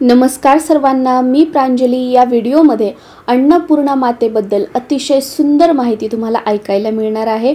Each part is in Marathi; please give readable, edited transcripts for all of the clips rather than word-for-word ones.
नमस्कार सर्वांना, मी प्रांजली। या व्हिडिओमध्ये अन्नपूर्णा मातेबद्दल अतिशय सुंदर माहिती तुम्हाला ऐकायला मिळणार आहे।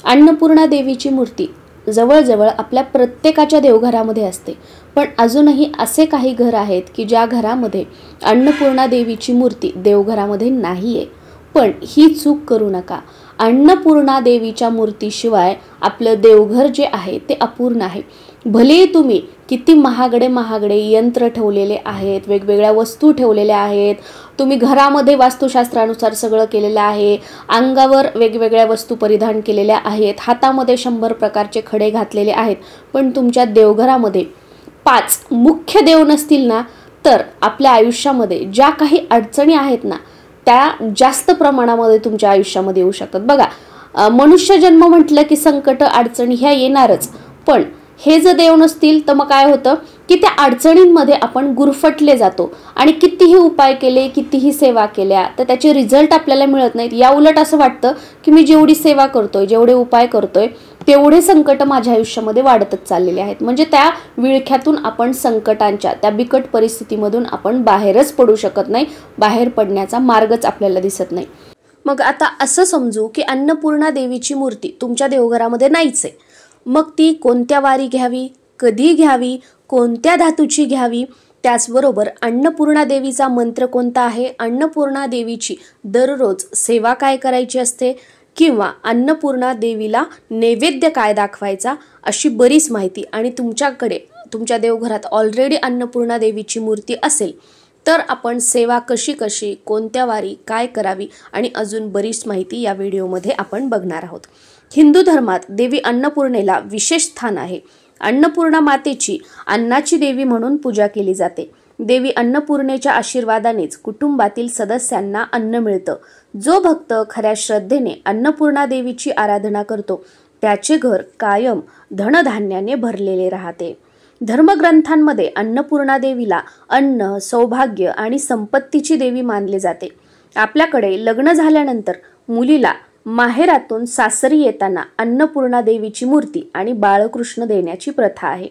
अन्नपूर्णा देवीची मूर्ती जवळजवळ आपल्या प्रत्येकाच्या देवघरामध्ये असते, पण अजूनही असे काही घर आहेत की ज्या घरामध्ये अन्नपूर्णा देवीची मूर्ती देवघरामध्ये नाहीये। पण ही चूक करू नका। अन्नपूर्णा देवीच्या मूर्तीशिवाय आपलं देवघर जे आहे ते अपूर्ण आहे। भले तुम्ही किती महागडे यंत्र ठेवलेले आहेत, वेगवेगळ्या वस्तू ठेवलेल्या आहेत, तुम्ही घरामध्ये वास्तुशास्त्रानुसार सगळं केलेलं आहे, अंगावर वेगवेगळ्या वस्तू परिधान केलेल्या आहेत, हातामध्ये 100 प्रकारचे खडे घातलेले आहेत, पण तुमच्या देवघरामध्ये 5 मुख्य देव नसतील ना, तर आपल्या आयुष्यामध्ये ज्या काही अडचणी आहेत ना, त्या जास्त प्रमाणामध्ये तुमच्या आयुष्यामध्ये येऊ शकतात। बघा, मनुष्य जन्म म्हटलं की संकट अडचणी ह्या येणारच, पण हे जर देव नसतील तर मग काय होतं की त्या अडचणींमध्ये आपण गुरफटले जातो आणि कितीही उपाय केले, कितीही सेवा केल्या तर त्याचे रिझल्ट आपल्याला मिळत नाहीत। या उलट असं वाटतं की मी जेवढी सेवा करतोय, जेवढे उपाय करतोय, तेवढे संकट माझ्या आयुष्यामध्ये वाढतच चाललेले आहेत। म्हणजे त्या विळख्यातून आपण संकटांच्या त्या बिकट परिस्थितीमधून आपण बाहेरच पडू शकत नाही, बाहेर पडण्याचा मार्गच आपल्याला दिसत नाही। मग आता असं समजू की अन्नपूर्णा देवीची मूर्ती तुमच्या देवघरामध्ये नाहीच आहे, मग ती कोणत्या वारी घ्यावी, कधी घ्यावी, कोणत्या धातूची घ्यावी, त्याचबरोबर अन्नपूर्णा देवीचा मंत्र कोणता आहे, अन्नपूर्णा देवीची दररोज सेवा काय करायची असते, किंवा अन्नपूर्णा देवीला नैवेद्य काय दाखवायचा, अशी बरीच माहिती। आणि तुमच्याकडे तुमच्या देवघरात ऑलरेडी अन्नपूर्णा देवीची मूर्ती असेल तर आपण सेवा कशी कोणत्या वारी काय करावी आणि अजून बरीच माहिती या व्हिडिओमध्ये आपण बघणार आहोत। हिंदू धर्मात देवी अन्नपूर्णेला विशेष स्थान आहे। अन्नपूर्णा मातेची अन्नाची देवी म्हणून पूजा केली जाते। देवी अन्नपूर्णेच्या आशीर्वादानेच कुटुंबातील सदस्यांना अन्न मिळतं। जो भक्त खऱ्या श्रद्धेने अन्नपूर्णा देवीची आराधना करतो त्याचे घर कायम धनधान्याने भरलेले राहते। धर्मग्रंथांमध्ये अन्नपूर्णा देवीला अन्न, सौभाग्य आणि संपत्तीची देवी मानले जाते। आपल्याकडे लग्न झाल्यानंतर मुलीला माहेरातून सासरी येताना अन्नपूर्णा देवीची मूर्ती आणि बाळकृष्ण देण्याची प्रथा आहे।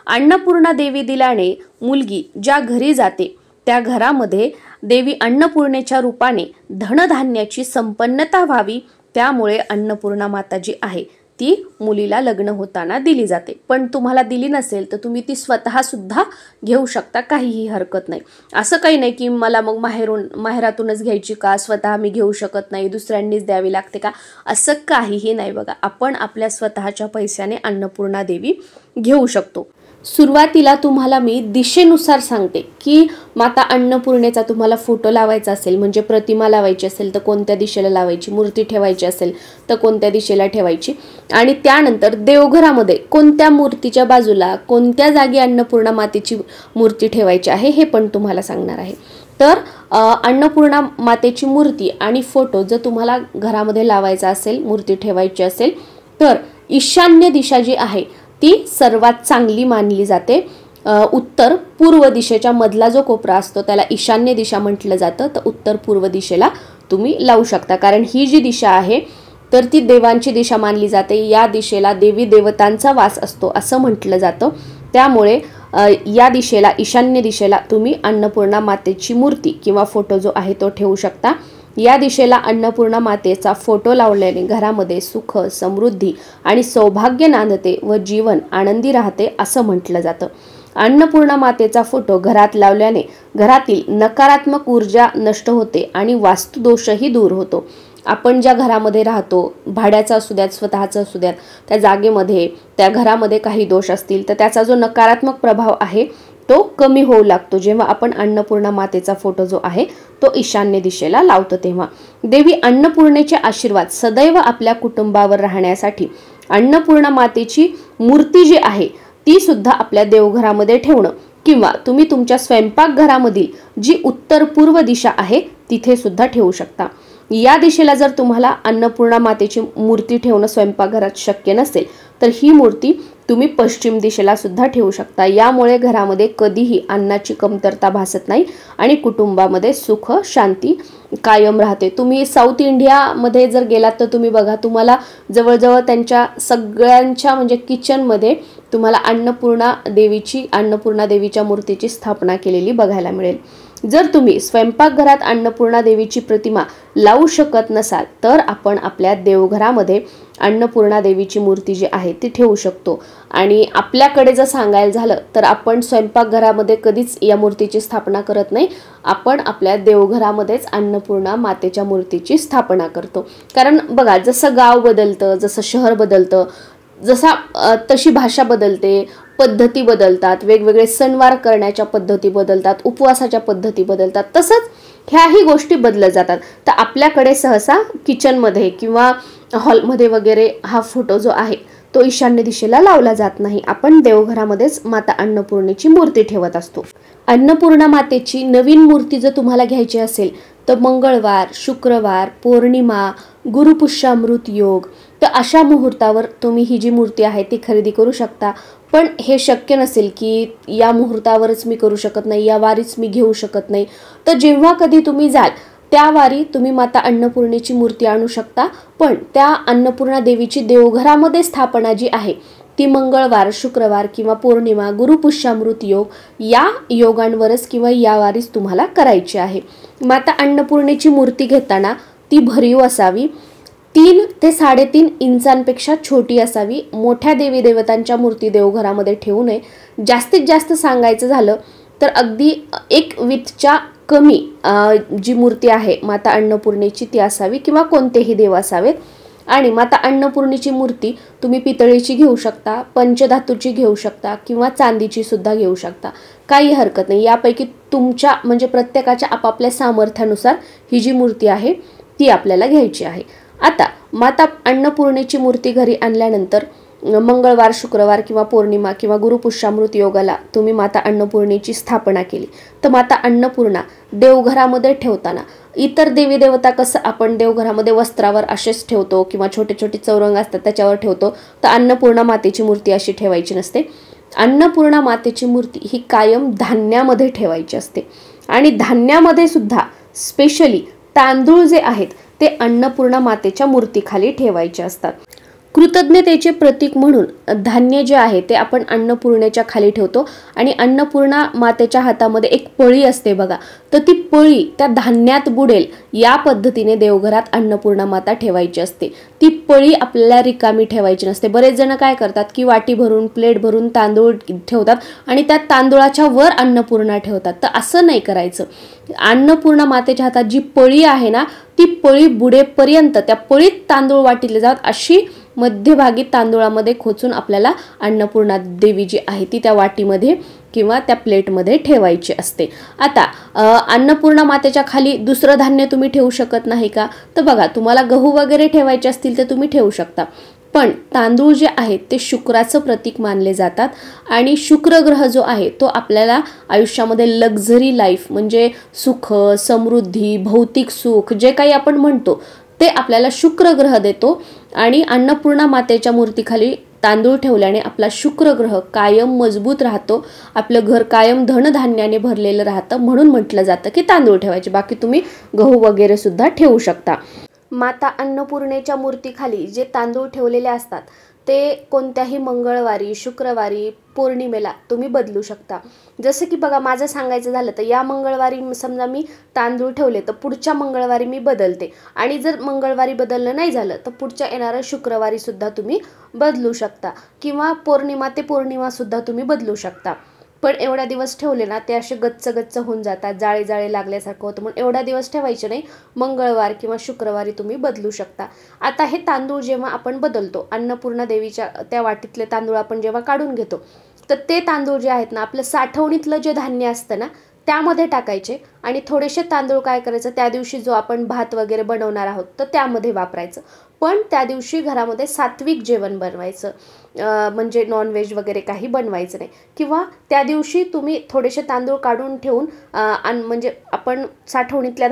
अन्नपूर्णा देवी दिल्याने मुलगी ज्या घरी जाते त्या घरामध्ये देवी अन्नपूर्णेच्या रूपाने धनधान्याची संपन्नता व्हावी, त्यामुळे अन्नपूर्णा माता जी आहे ती मुलीला लग्न होताना दिली जाते। पण तुम्हाला दिली नसेल तर तुम्ही ती स्वतः सुद्धा घेऊ शकता, काहीही हरकत नाही। असं काही नाही की मला मग माहेरातूनच घ्यायची का, स्वतः मी घेऊ शकत नाही, दुसऱ्यांनीच द्यावी लागते का, असं काहीही नाही। बघा, आपण आपल्या स्वतःच्या पैशाने अन्नपूर्णा देवी घेऊ शकतो। सुरुवातीला तुम्हाला मी दिशेनुसार सांगते की माता अन्नपूर्णेचा तुम्हाला फोटो लावायचा असेल, म्हणजे प्रतिमा लावायची असेल तर कोणत्या दिशेला लावायची, मूर्ती ठेवायची असेल तर कोणत्या दिशेला ठेवायची, आणि त्यानंतर देवघरामध्ये कोणत्या मूर्तीच्या बाजूला कोणत्या जागी अन्नपूर्णा मातेची मूर्ती ठेवायची आहे हे पण तुम्हाला सांगणार आहे। तर अन्नपूर्णा मातेची मूर्ती आणि फोटो जर तुम्हाला घरामध्ये लावायचा असेल, मूर्ती ठेवायची असेल, तर ईशान्य दिशा जी आहे ती सर्वात चांगली मानली जाते। उत्तर पूर्व दिशेच्या मधला जो कोपरा असतो त्याला ईशान्य दिशा म्हटलं जातं, तर उत्तर पूर्व दिशेला तुम्ही लावू शकता, कारण ही जी दिशा आहे तर ती देवांची दिशा मानली जाते। या दिशेला देवी देवतांचा वास असतो असं म्हटलं जातं, त्यामुळे या दिशेला, ईशान्य दिशेला तुम्ही अन्नपूर्णा मातेची मूर्ती किंवा फोटो जो आहे तो ठेवू शकता। या दिशेला अन्नपूर्णा मातेचा फोटो लावल्याने घरामध्ये सुख, समृद्धी आणि सौभाग्य नांदते व जीवन आनंदी राहते असं म्हटलं जातं। अन्नपूर्णा मातेचा फोटो घरात लावल्याने घरातील नकारात्मक ऊर्जा नष्ट होते आणि वास्तुदोषही दूर होतो। आपण ज्या घरामध्ये राहतो, भाड्याचा असू द्यात, स्वतःचा असू द्यात, त्या जागेमध्ये, त्या घरामध्ये काही दोष असतील तर त्याचा जो नकारात्मक प्रभाव आहे तो कमी होऊ लागतो जेव्हा आपण अन्नपूर्णा मातेचा फोटो जो आहे तो ईशान्य दिशेला लावतो। तेव्हा देवी अन्नपूर्णेचे आशीर्वाद सदैव आपल्या कुटुंबावर राहण्यासाठी अन्नपूर्णा मातेची मूर्ती जी आहे ती सुद्धा आपल्या देवघरामध्ये ठेवणं, किंवा तुम्ही तुमच्या स्वयंपाकघरामधील जी उत्तर पूर्व दिशा आहे तिथे सुद्धा ठेवू शकता। या दिशेला जर तुम्हाला अन्नपूर्णा मातेची मूर्ती ठेवणं स्वयंपाकघरात शक्य नसेल तर ही मूर्ती तुम्ही पश्चिम दिशेला सुद्धा ठेवू शकता। यामुळे घरामध्ये कधीही अन्नाची कमतरता भासत नाही आणि कुटुंबामध्ये सुख शांती कायम राहते। तुम्ही साऊथ इंडियामध्ये जर गेलात तर तुम्ही बघा, तुम्हाला जवळजवळ त्यांच्या सगळ्यांच्या म्हणजे किचनमध्ये तुम्हाला अन्नपूर्णा देवीच्या मूर्तीची स्थापना केलेली बघायला मिळेल। जर तुम्ही स्वयंपाकघरात अन्नपूर्णा देवीची प्रतिमा लावू शकत नसाल तर आपण आपल्या देवघरामध्ये अन्नपूर्णा देवीची मूर्ती जी आहे ती ठेवू शकतो। आणि आपल्याकडे जर सांगायला झालं तर आपण स्वयंपाकघरामध्ये कधीच या मूर्तीची स्थापना करत नाही, आपण आपल्या देवघरामध्येच अन्नपूर्णा मातेच्या मूर्तीची स्थापना करतो। कारण बघा, जसं गाव बदलतं, जसं शहर बदलतं, तशी भाषा बदलते, पद्धती बदलतात, वेगवेगळे सणवार करण्याच्या पद्धती बदलतात, उपवासाच्या पद्धती बदलतात, तसंच ह्याही गोष्टी बदलत जातात। तर आपल्याकडे सहसा किचनमध्ये किंवा हॉलमध्ये वगैरे हा फोटो जो आहे तो ईशान्य दिशेला लावला जात नाही, आपण देवघरामध्येच माता अन्नपूर्णेची मूर्ती ठेवत असतो। अन्नपूर्णा मातेची नवीन मूर्ती जर तुम्हाला घ्यायची असेल तर मंगळवार, शुक्रवार, पौर्णिमा, गुरुपुष्यामृत योग, तर अशा मुहूर्तावर तुम्ही ही जी मूर्ती आहे ती खरेदी करू शकता। पण हे शक्य नसेल की या मुहूर्तावरच मी करू शकत नाही, या वारीच मी घेऊ शकत नाही, तर जेव्हा कधी तुम्ही जाल त्या वारी तुम्ही माता अन्नपूर्णेची मूर्ती आणू शकता। पण त्या अन्नपूर्णा देवीची देवघरामध्ये स्थापना जी आहे ती मंगळवार, शुक्रवार किंवा पौर्णिमा, गुरुपुष्यामृत योग या योगांवरच किंवा या वारीच तुम्हाला करायची आहे। माता अन्नपूर्णेची मूर्ती घेताना ती भरीव असावी, 3 ते 3.5 इंचांपेक्षा छोटी असावी। मोठ्या देवी देवतांच्या मूर्ती देवघरामध्ये ठेवू नये। जास्तीत जास्त सांगायचं झालं तर अगदी 1 वीतच्या कमी जी मूर्ती आहे माता अन्नपूर्णेची ती असावी किंवा कोणतेही देव असावेत। आणि माता अन्नपूर्णेची मूर्ती तुम्ही पितळेची घेऊ शकता, पंचधातूची घेऊ शकता किंवा चांदीची सुद्धा घेऊ शकता, काही हरकत नाही। यापैकी तुमच्या म्हणजे प्रत्येकाच्या आपापल्या सामर्थ्यानुसार ही जी मूर्ती आहे ती आपल्याला घ्यायची आहे। आता माता अन्नपूर्णेची मूर्ती घरी आणल्यानंतर मंगळवार, शुक्रवार किंवा पौर्णिमा किंवा गुरुपुष्यामृत योगाला तुम्ही माता अन्नपूर्णेची स्थापना केली तर माता अन्नपूर्णा देवघरामध्ये ठेवताना इतर देवी देवता कसं आपण देवघरामध्ये वस्त्रावर असेच ठेवतो किंवा छोटे छोटे चौरंग असतात त्याच्यावर ठेवतो, तर अन्नपूर्णा मातेची मूर्ती अशी ठेवायची नसते। अन्नपूर्णा मातेची मूर्ती ही कायम धान्यामध्ये ठेवायची असते आणि धान्यामध्ये सुद्धा स्पेशली तांदूळ जे आहेत ते अन्नपूर्णा मातेच्या मूर्तीखाली ठेवायचे असतात। कृतज्ञतेचे प्रतीक म्हणून धान्य जे आहे ते आपण अन्नपूर्णेच्या खाली ठेवतो आणि अन्नपूर्णा मातेच्या हातामध्ये एक पळी असते बघा, तर ती पळी त्या धान्यात बुडेल या पद्धतीने देवघरात अन्नपूर्णा माता ठेवायची असते। ती पळी आपल्याला रिकामी ठेवायची नसते। बरेच जण काय करतात की वाटी भरून प्लेट भरून तांदूळ ठेवतात आणि त्या तांदूळाच्या वर अन्नपूर्णा ठेवतात, तर असं नाही करायचं। अन्नपूर्णा मातेच्या हातात जी पळी आहे ना ती पळी बुडेपर्यंत त्या पळीत तांदूळ वाटिले जातात, अशी मध्यभागी तांदूळामध्ये खोचून आपल्याला अन्नपूर्णा देवी जी आहे ती त्या वाटीमध्ये किंवा त्या प्लेटमध्ये ठेवायची असते। आता अन्नपूर्णा मातेच्या खाली दुसरं धान्य तुम्ही ठेवू शकत नाही का, तर बघा तुम्हाला गहू वगैरे ठेवायचे असतील तर तुम्ही ठेवू शकता, पण तांदूळ जे आहेत ते शुक्राचं प्रतीक मानले जातात आणि शुक्र ग्रह जो आहे तो आपल्याला आयुष्यामध्ये लक्झरी लाईफ म्हणजे सुख, समृद्धी, भौतिक सुख जे काही आपण म्हणतो ते आपल्याला शुक्र ग्रह देतो आणि अन्नपूर्णा मातेच्या मूर्तीखाली तांदूळ ठेवल्याने आपला शुक्र ग्रह कायम मजबूत राहतो, आपलं घर कायम धनधान्याने भरलेलं राहतं, म्हणून म्हटलं जातं की तांदूळ ठेवायचे। बाकी तुम्ही गहू वगैरे सुद्धा ठेवू शकता। माता अन्नपूर्णेच्या मूर्तीखाली जे तांदूळ ठेवलेले असतात ते कोणत्याही मंगळवारी, शुक्रवारी, पौर्णिमेला तुम्ही बदलू शकता। जसं की बघा माझं सांगायचं झालं तर या मंगळवारी समजा मी तांदूळ ठेवले तर पुढच्या मंगळवारी मी बदलते आणि जर मंगळवारी बदललं नाही झालं तर पुढच्या येणाऱ्या शुक्रवारी सुद्धा तुम्ही बदलू शकता किंवा पौर्णिमा ते पौर्णिमा सुद्धा तुम्ही बदलू शकता। पण एवढा दिवस ठेवले ना ते असे गच्च गच्च होऊन जातात, जाळे जाळे लागल्यासारखं होतं, म्हणून एवढा दिवस ठेवायचे नाही, मंगळवार किंवा शुक्रवारी तुम्ही बदलू शकता। आता हे तांदूळ जेव्हा आपण बदलतो, अन्नपूर्णा देवीच्या त्या वाटीतले तांदूळ आपण जेव्हा काढून घेतो तर ते तांदूळ जे आहेत ना आपलं साठवणीतलं जे धान्य असतं ना त्यामध्ये टाकायचे आणि थोडेसे तांदूळ काय करायचं त्या दिवशी जो आपण भात वगैरे बनवणार आहोत तर त्यामध्ये वापरायचं। पण त्या दिवशी घरामध्ये सात्विक जेवण बनवायचं, म्हणजे नॉनव्हेज वगैरे काही बनवायचं नाही किंवा त्या दिवशी तुम्ही थोडेसे तांदूळ काढून ठेवून म्हणजे आपण साठवणीतल्या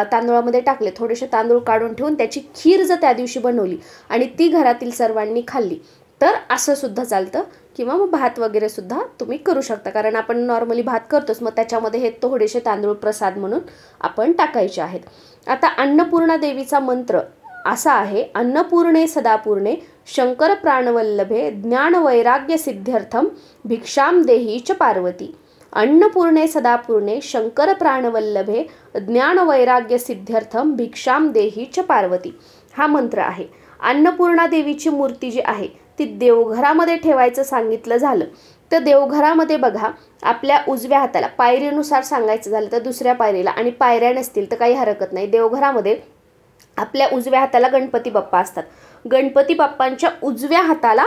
तांदूळामध्ये टाकले, थोडेसे तांदूळ काढून ठेवून त्याची खीर जर त्या दिवशी बनवली आणि ती घरातील सर्वांनी खाल्ली तर असं सुद्धा चालतं, किंवा मग भात वगैरे सुद्धा तुम्ही करू शकता, कारण आपण नॉर्मली भात करतोच, मग त्याच्यामध्ये हे थोडेसे तांदूळ प्रसाद म्हणून आपण टाकायचे आहेत. आता अन्नपूर्णा देवीचा मंत्र असा आहे, अन्नपूर्णे सदापूर्णे शंकर प्राणवल्लभे ज्ञान वैराग्य सिद्ध्यर्थम भिक्षाम देही च पार्वती. अन्नपूर्णे सदापूर्णे शंकर प्राणवल्लभे ज्ञान वैराग्य सिद्ध्यर्थम भिक्षाम देही च पार्वती हा मंत्र आहे. अन्नपूर्णा देवीची मूर्ती जी आहे ती देवघरामध्ये ठेवायचं सांगितलं झालं तर देवघरामध्ये बघा, आपल्या उजव्या हाताला, पायरीनुसार सांगायचं झालं तर दुसऱ्या पायरीला, आणि पायऱ्या नसतील तर काही हरकत नाही, देवघरामध्ये आपल्या उजव्या हाताला गणपती बाप्पा असतात. गणपती बाप्पांच्या उजव्या हाताला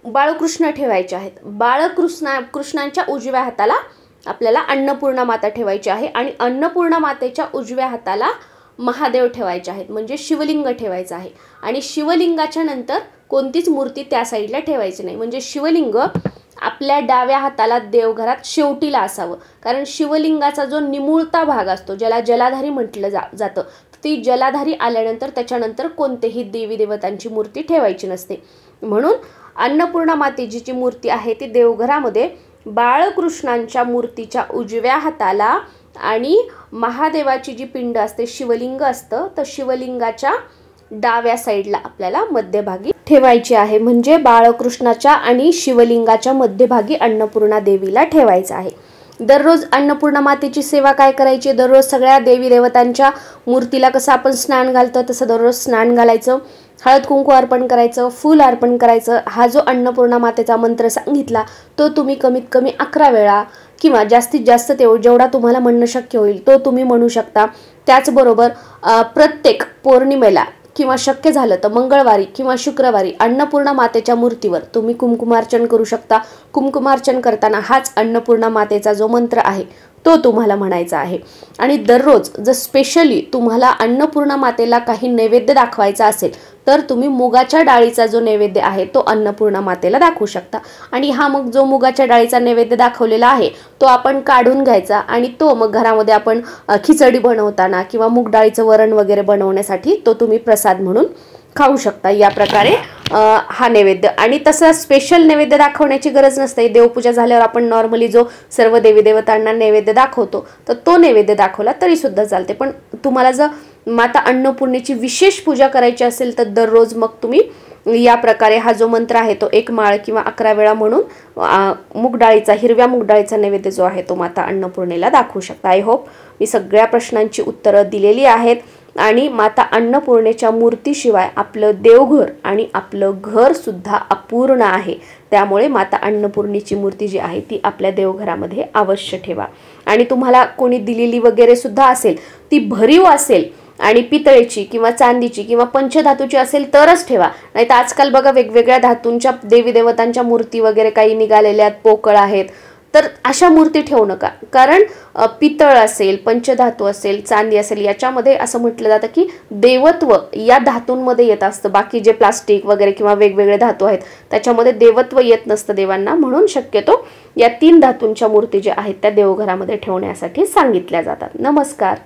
बाळकृष्ण ठेवायचे आहेत. कृष्णांच्या उजव्या हाताला आपल्याला अन्नपूर्णा माता ठेवायची आहे, आणि अन्नपूर्णा मातेच्या उजव्या हाताला महादेव ठेवायचे आहेत, म्हणजे शिवलिंग ठेवायचं आहे. आणि शिवलिंगाच्या नंतर कोणतीच मूर्ती त्या साईडला ठेवायची नाही, म्हणजे शिवलिंग आपल्या डाव्या हाताला देवघरात शेवटीला असावं, कारण शिवलिंगाचा जो निमुळता भाग असतो, ज्याला जलाधारी म्हटलं जातं, ती जलाधारी आल्यानंतर त्याच्यानंतर कोणतेही देवी देवतांची मूर्ती ठेवायची नसते. म्हणून अन्नपूर्णा मातेची जी मूर्ती आहे ती देवघरामध्ये बाळकृष्णांच्या मूर्तीच्या उजव्या हाताला, आणि महादेवाची जी पिंड असते, शिवलिंग असतं, तर शिवलिंगाच्या डाव्या साईडला आपल्याला मध्यभागी ठेवायची आहे. म्हणजे बाळकृष्णाच्या आणि शिवलिंगाच्या मध्यभागी अन्नपूर्णा देवीला ठेवायचं आहे. दररोज अन्नपूर्णा मातेची सेवा काय करायची, दररोज सगळ्या देवी देवतांच्या मूर्तीला कसं आपण स्नान घालतो तसं दररोज स्नान घालायचं, हळद कुंकू अर्पण करायचं, फूल अर्पण करायचं. हा जो अन्नपूर्णा मातेचा मंत्र सांगितला तो तुम्ही कमीत कमी 11 वेळा किंवा जास्तीत जास्त जेवढा तुम्हाला म्हणणं शक्य होईल तो तुम्ही म्हणू शकता. त्याचबरोबर प्रत्येक पौर्णिमेला किंवा शक्य झालं तर मंगळवारी किंवा शुक्रवारी अन्नपूर्णा मातेच्या मूर्तीवर तुम्ही कुंकुमार्चन करू शकता. कुंकुमार्चन करताना हाच अन्नपूर्णा मातेचा जो मंत्र आहे तो तुम्हाला म्हणायचा आहे. आणि दररोज जर स्पेशली तुम्हाला अन्नपूर्णा मातेला काही नैवेद्य दाखवायचा असेल तर तुम्ही मुगाच्या डाळीचा जो नैवेद्य आहे तो अन्नपूर्णा मातेला दाखवू शकता. आणि हा मग जो मुगाच्या डाळीचा नैवेद्य दाखवलेला आहे तो आपण काढून घ्यायचा, आणि तो मग घरामध्ये आपण खिचडी बनवताना किंवा मूग डाळीचं वरण वगैरे बनवण्यासाठी तो तुम्ही प्रसाद म्हणून खाऊ शकता. या प्रकारे हा नैवेद्य, आणि तसा स्पेशल नैवेद्य दाखवण्याची गरज नसते. देवपूजा झाल्यावर आपण नॉर्मली जो सर्व देवी देवतांना नैवेद्य दाखवतो तर तो नैवेद्य दाखवला तरी सुद्धा चालते. पण तुम्हाला जर माता अन्नपूर्णेची विशेष पूजा करायची असेल तर दररोज मग तुम्ही या प्रकारे हा जो मंत्र आहे तो 1 माळ किंवा 11 वेळा म्हणून हिरव्या मूग डाळीचा नैवेद्य जो आहे तो माता अन्नपूर्णेला दाखवू शकता. आय होप मी सगळ्या प्रश्नांची उत्तरं दिलेली आहेत. आणि माता अन्नपूर्णेच्या मूर्तीशिवाय आपलं देवघर आणि आपलं घर सुद्धा अपूर्ण आहे. त्यामुळे माता अन्नपूर्णेची मूर्ती जी आहे ती आपल्या देवघरामध्ये अवश्य ठेवा. आणि तुम्हाला कोणी दिलेली वगैरे सुद्धा असेल, ती भरीव असेल आणि पितळेची किंवा चांदीची किंवा पंचधातूची असेल तरच ठेवा. नाही तर आजकाल बघा वेगवेगळ्या धातूंच्या देवी देवतांच्या मूर्ती वगैरे काही निघालेल्या आहेत, पोकळ आहेत, तर अशा मूर्ती ठेवू नका. कारण पितळ असेल, पंचधातू असेल, चांदी असेल, याच्यामध्ये असं म्हटलं जातं की देवत्व या धातूंमध्ये येत असतं. बाकी जे प्लास्टिक वगैरे किंवा वेगवेगळे धातू आहेत त्याच्यामध्ये देवत्व येत नसतं देवांना. म्हणून शक्यतो या 3 धातूंच्या मूर्ती ज्या आहेत त्या देवघरामध्ये ठेवण्यासाठी सांगितल्या जातात. नमस्कार.